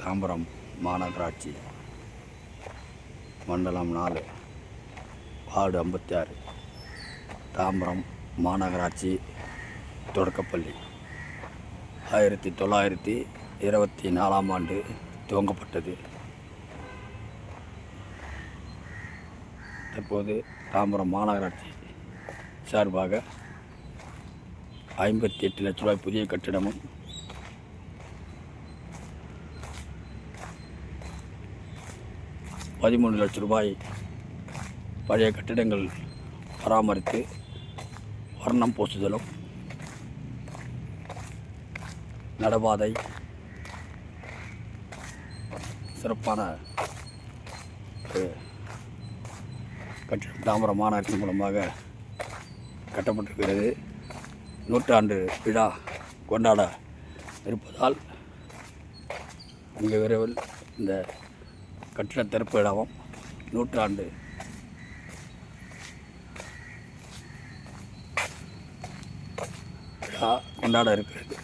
தாம்பரம் மாநகராட்சி மண்டலம் 4 வார்டு 56 தாம்பரம் மாநகராட்சி தொடக்கப்பள்ளி 1924ஆம் ஆண்டு துவங்கப்பட்டது. தற்போது தாம்பரம் மாநகராட்சி சார்பாக 58 லட்ச ரூபாய் புதிய கட்டிடமும் 13 லட்ச ரூபாய் பழைய கட்டிடங்கள் பராமரித்து வர்ணம் பூசுதலும், நடபாதை, சிறப்பான கட்டிடம் தாம்பரம் மாநகராட்சி மூலமாக கட்டப்பட்டிருக்கிறது. நூற்றாண்டு விழா கொண்டாட இருப்பதால் மிக விரைவில் இந்த கட்டிட திறப்பு விழாவும் நூற்றாண்டு விழா கொண்டாட இருக்கிறது.